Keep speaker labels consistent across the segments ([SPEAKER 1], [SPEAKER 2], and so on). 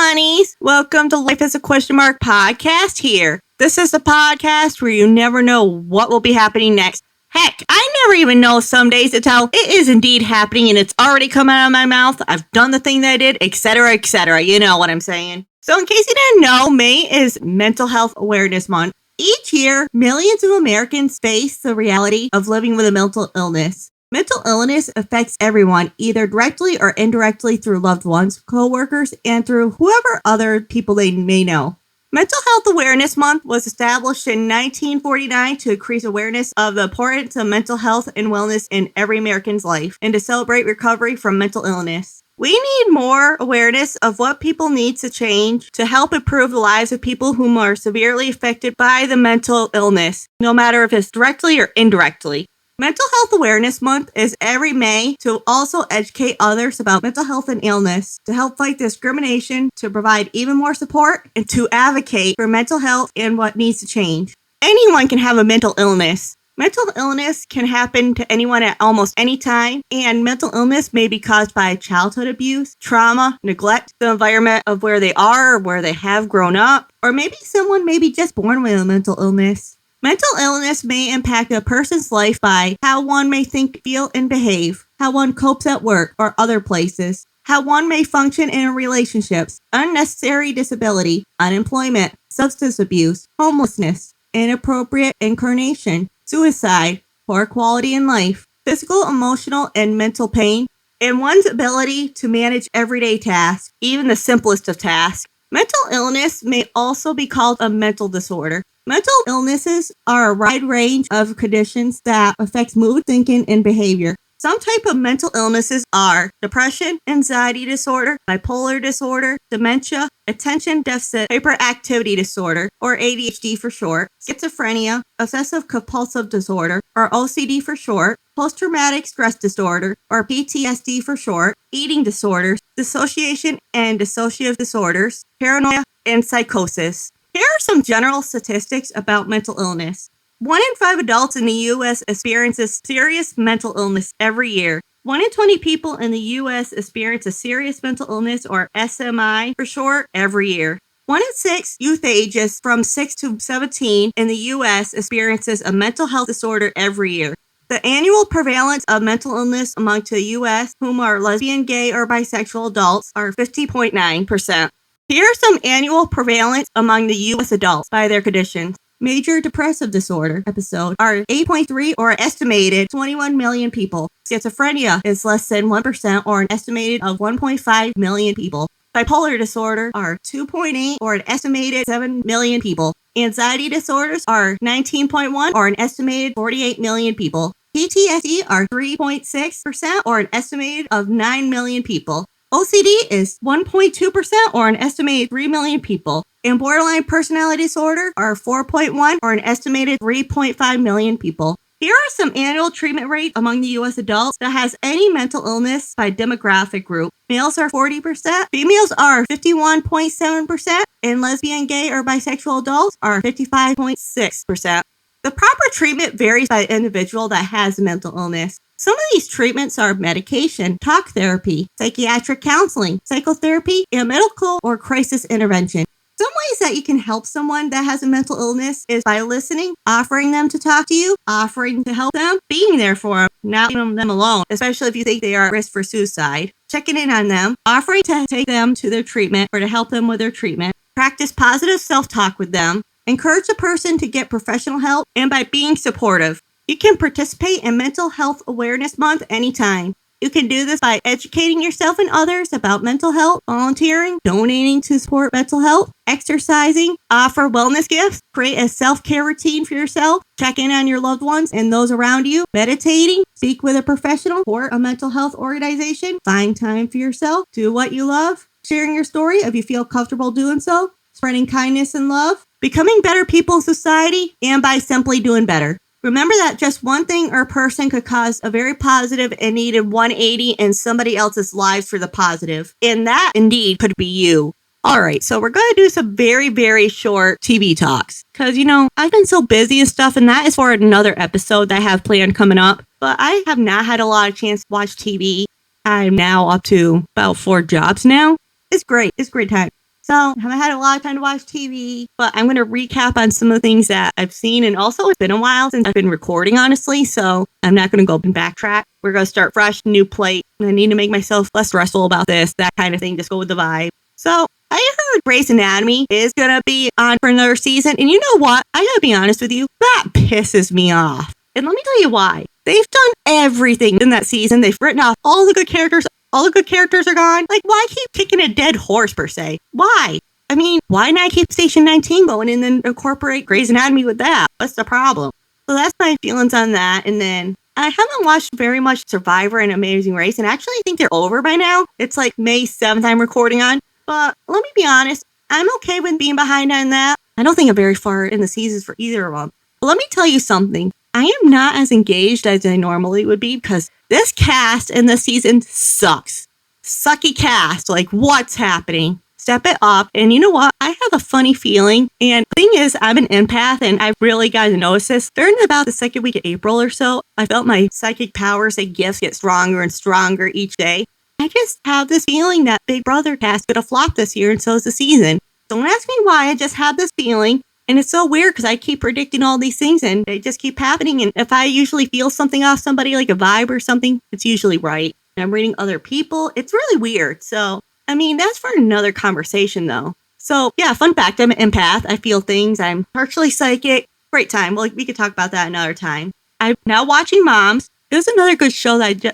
[SPEAKER 1] bunnies. Welcome to Life as a Question Mark podcast here. This is a podcast where you never know what will be happening next. Heck, I never even know some days until it is indeed happening and it's already come out of my mouth. I've done the thing that I did, etc., etc. You know what I'm saying. So in case you didn't know, May is Mental Health Awareness Month. Each year, millions of Americans face the reality of living with a mental illness. Mental illness affects everyone, either directly or indirectly through loved ones, co-workers, and through whoever other people they may know. Mental Health Awareness Month was established in 1949 to increase awareness of the importance of mental health and wellness in every American's life and to celebrate recovery from mental illness. We need more awareness of what people need to change to help improve the lives of people who are severely affected by the mental illness, no matter if it's directly or indirectly. Mental Health Awareness Month is every May to also educate others about mental health and illness, to help fight discrimination, to provide even more support, and to advocate for mental health and what needs to change. Anyone can have a mental illness. Mental illness can happen to anyone at almost any time, and mental illness may be caused by childhood abuse, trauma, neglect, the environment of where they are or where they have grown up, or maybe someone may be just born with a mental illness. Mental illness may impact a person's life by how one may think, feel, and behave, how one copes at work or other places, how one may function in relationships, unnecessary disability, unemployment, substance abuse, homelessness, inappropriate incarnation, suicide, poor quality in life, physical, emotional, and mental pain, and one's ability to manage everyday tasks, even the simplest of tasks. Mental illness may also be called a mental disorder. Mental illnesses are a wide range of conditions that affect mood, thinking, and behavior. Some type of mental illnesses are depression, anxiety disorder, bipolar disorder, dementia, attention deficit hyperactivity disorder, or ADHD for short, schizophrenia, obsessive compulsive disorder, or OCD for short, post-traumatic stress disorder, or PTSD for short, eating disorders, dissociation and dissociative disorders, paranoia, and psychosis. Here are some general statistics about mental illness. 1 in 5 adults in the U.S. experiences serious mental illness every year. 1 in 20 people in the U.S. experience a serious mental illness, or SMI for short, every year. 1 in 6 youth ages from 6 to 17 in the U.S. experiences a mental health disorder every year. The annual prevalence of mental illness among the U.S. whom are lesbian, gay, or bisexual adults are 50.9%. Here are some annual prevalence among the U.S. adults by their conditions. Major depressive disorder episode are 8.3 or an estimated 21 million people. Schizophrenia is less than 1% or an estimated of 1.5 million people. Bipolar disorder are 2.8 or an estimated 7 million people. Anxiety disorders are 19.1 or an estimated 48 million people. PTSD are 3.6% or an estimated of 9 million people. OCD is 1.2% or an estimated 3 million people. And borderline personality disorder are 4.1 or an estimated 3.5 million people. Here are some annual treatment rates among the U.S. adults that has any mental illness by demographic group. Males are 40%, females are 51.7%, and lesbian, gay, or bisexual adults are 55.6%. The proper treatment varies by the individual that has a mental illness. Some of these treatments are medication, talk therapy, psychiatric counseling, psychotherapy, and medical or crisis intervention. Some ways that you can help someone that has a mental illness is by listening, offering them to talk to you, offering to help them, being there for them, not leaving them alone, especially if you think they are at risk for suicide, checking in on them, offering to take them to their treatment or to help them with their treatment, practice positive self-talk with them, encourage the person to get professional help, and by being supportive. You can participate in Mental Health Awareness Month anytime. You can do this by educating yourself and others about mental health, volunteering, donating to support mental health, exercising, offer wellness gifts, create a self-care routine for yourself, check in on your loved ones and those around you, meditating, speak with a professional or a mental health organization, find time for yourself, do what you love, sharing your story if you feel comfortable doing so, spreading kindness and love, becoming better people in society, and by simply doing better. Remember that just one thing or person could cause a very positive and needed 180 in somebody else's lives for the positive. And that indeed could be you. All right, so we're going to do some very, very short TV talks. Because, I've been so busy and stuff, and that is for another episode that I have planned coming up. But I have not had a lot of chance to watch TV. I'm now up to about 4 jobs now. It's great. It's a great time. So I haven't had a lot of time to watch TV, but I'm going to recap on some of the things that I've seen. And also, it's been a while since I've been recording, honestly. So I'm not going to go and backtrack. We're going to start fresh, new plate. I need to make myself less stressful about this, that kind of thing. Just go with the vibe. So I heard Grey's Anatomy is going to be on for another season. And you know what? I got to be honest with you. That pisses me off. And let me tell you why. They've done everything in that season. They've written off all the good characters. All the good characters are gone. Like, why keep kicking a dead horse, per se? Why? I mean, why not keep Station 19 going and then incorporate Grey's Anatomy with that? What's the problem? So that's my feelings on that. And then I haven't watched very much Survivor and Amazing Race. And actually, I think they're over by now. It's like May 7th I'm recording on. But let me be honest. I'm okay with being behind on that. I don't think I'm very far in the seasons for either of them. But let me tell you something. I am not as engaged as I normally would be because this cast in this season sucks. Sucky cast. Like, what's happening? Step it up. And you know what? I have a funny feeling. And the thing is, I'm an empath and I really got to notice this. During about the second week of April or so, I felt my psychic powers and gifts get stronger and stronger each day. I just have this feeling that Big Brother cast is going to flop this year and so is the season. Don't ask me why. I just have this feeling. And it's so weird because I keep predicting all these things and they just keep happening. And if I usually feel something off somebody, like a vibe or something, it's usually right. And I'm reading other people. It's really weird. So, I mean, that's for another conversation though. So yeah, fun fact, I'm an empath. I feel things. I'm partially psychic. Great time. Well, we could talk about that another time. I'm now watching Moms. It was another good show that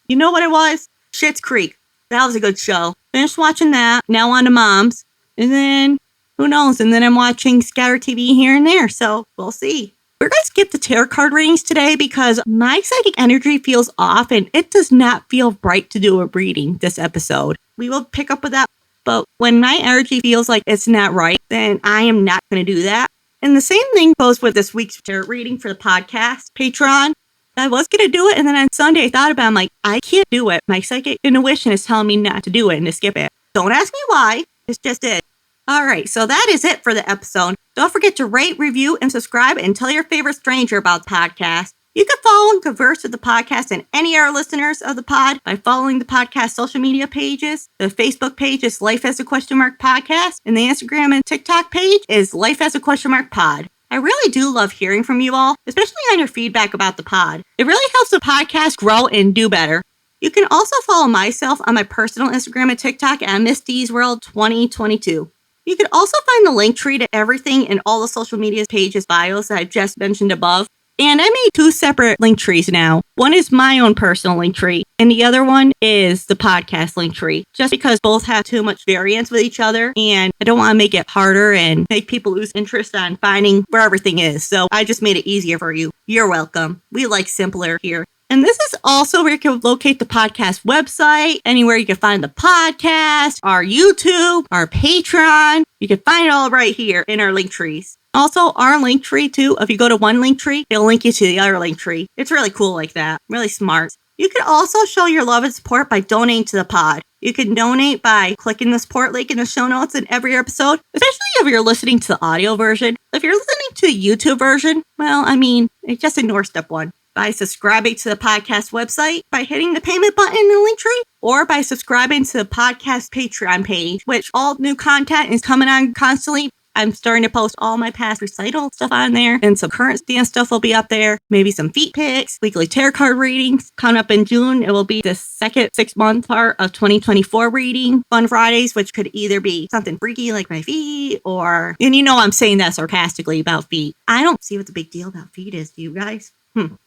[SPEAKER 1] you know what it was? Schitt's Creek. That was a good show. Finished watching that. Now on to Moms. And then who knows? And then I'm watching Scatter TV here and there. So we'll see. We're going to skip the tarot card readings today because my psychic energy feels off and it does not feel right to do a reading this episode. We will pick up with that. But when my energy feels like it's not right, then I am not going to do that. And the same thing goes with this week's tarot reading for the podcast, Patreon. I was going to do it. And then on Sunday, I thought about it. I'm like, I can't do it. My psychic intuition is telling me not to do it and to skip it. Don't ask me why. It's just it. All right, so that is it for the episode. Don't forget to rate, review, and subscribe and tell your favorite stranger about the podcast. You can follow and converse with the podcast and any of our listeners of the pod by following the podcast social media pages. The Facebook page is Life as a Question Mark Podcast, and the Instagram and TikTok page is Life as a Question Mark Pod. I really do love hearing from you all, especially on your feedback about the pod. It really helps the podcast grow and do better. You can also follow myself on my personal Instagram and TikTok at Miss D's World 2022. You can also find the link tree to everything in all the social media pages bios that I just mentioned above. And I made 2 separate link trees now. One is my own personal link tree, and the other one is the podcast link tree, just because both have too much variance with each other, and I don't want to make it harder and make people lose interest on finding where everything is. So I just made it easier for you. You're welcome. We like simpler here. And this is also where you can locate the podcast website, anywhere you can find the podcast, our YouTube, our Patreon. You can find it all right here in our link trees. Also, our link tree too, if you go to one link tree, it'll link you to the other link tree. It's really cool like that. Really smart. You can also show your love and support by donating to the pod. You can donate by clicking the support link in the show notes in every episode, especially if you're listening to the audio version. If you're listening to the YouTube version, well, I mean, just ignore step 1. By subscribing to the podcast website, by hitting the payment button in the link tree, or by subscribing to the podcast Patreon page, which all new content is coming on constantly. I'm starting to post all my past recital stuff on there, and some current dance stuff will be up there. Maybe some feet pics, weekly tarot card readings. Coming up in June, it will be the second 6-month part of 2024 reading. Fun Fridays, which could either be something freaky like my feet, or, and you know I'm saying that sarcastically about feet. I don't see what the big deal about feet is, do you guys?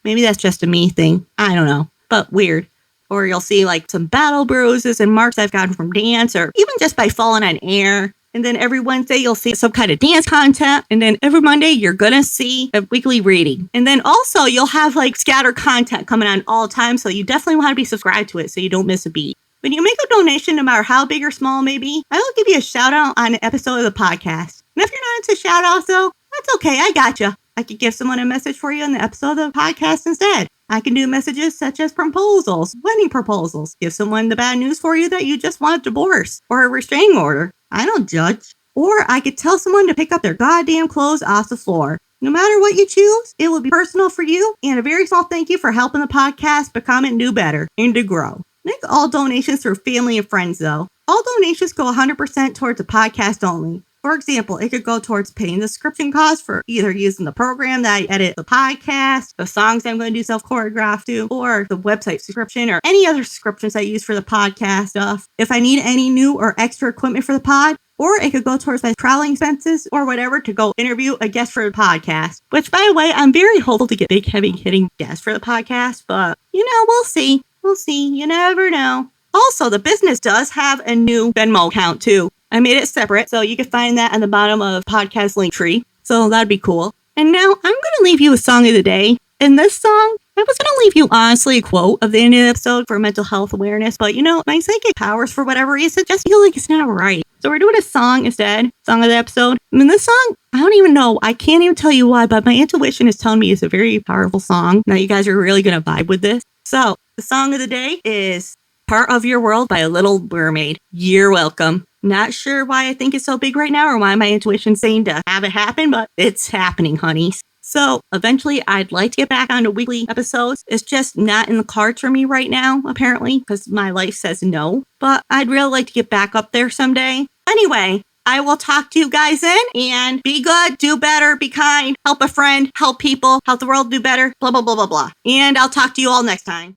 [SPEAKER 1] Maybe that's just a me thing. I don't know, but weird. Or you'll see like some battle bruises and marks I've gotten from dance, or even just by falling on air. And then every Wednesday, you'll see some kind of dance content. And then every Monday, you're going to see a weekly reading. And then also, you'll have like scattered content coming on all the time. So you definitely want to be subscribed to it so you don't miss a beat. When you make a donation, no matter how big or small it may be, I will give you a shout out on an episode of the podcast. And if you're not into shout outs, though, that's okay. I got you. I could give someone a message for you in the episode of the podcast instead. I can do messages such as proposals, wedding proposals, give someone the bad news for you that you just want a divorce or a restraining order. I don't judge. Or I could tell someone to pick up their goddamn clothes off the floor. No matter what you choose, it will be personal for you and a very small thank you for helping the podcast become and do better and to grow. Make all donations through family and friends though. All donations go 100% towards the podcast only. For example, it could go towards paying the subscription cost for either using the program that I edit the podcast, the songs I'm going to do self-choreograph to, or the website subscription, or any other subscriptions I use for the podcast stuff. If I need any new or extra equipment for the pod, or it could go towards my traveling expenses or whatever to go interview a guest for the podcast. Which, by the way, I'm very hopeful to get big, heavy-hitting guests for the podcast, but, we'll see. We'll see. You never know. Also, the business does have a new Venmo account, too. I made it separate, so you can find that at the bottom of podcast link tree. So that'd be cool. And now I'm going to leave you a song of the day. In this song, I was going to leave you honestly a quote of the end of the episode for mental health awareness, but my psychic powers, for whatever reason, just feel like it's not right. So we're doing a song instead, song of the episode. And this song, I don't even know, I can't even tell you why, but my intuition is telling me it's a very powerful song. Now you guys are really going to vibe with this. So the song of the day is Part of Your World by Little Mermaid. You're welcome. Not sure why I think it's so big right now or why my intuition's saying to have it happen, but it's happening, honeys. So eventually I'd like to get back onto weekly episodes. It's just not in the cards for me right now, apparently, because my life says no. But I'd really like to get back up there someday. Anyway, I will talk to you guys then, and be good, do better, be kind, help a friend, help people, help the world do better, blah, blah, blah, blah, blah. And I'll talk to you all next time.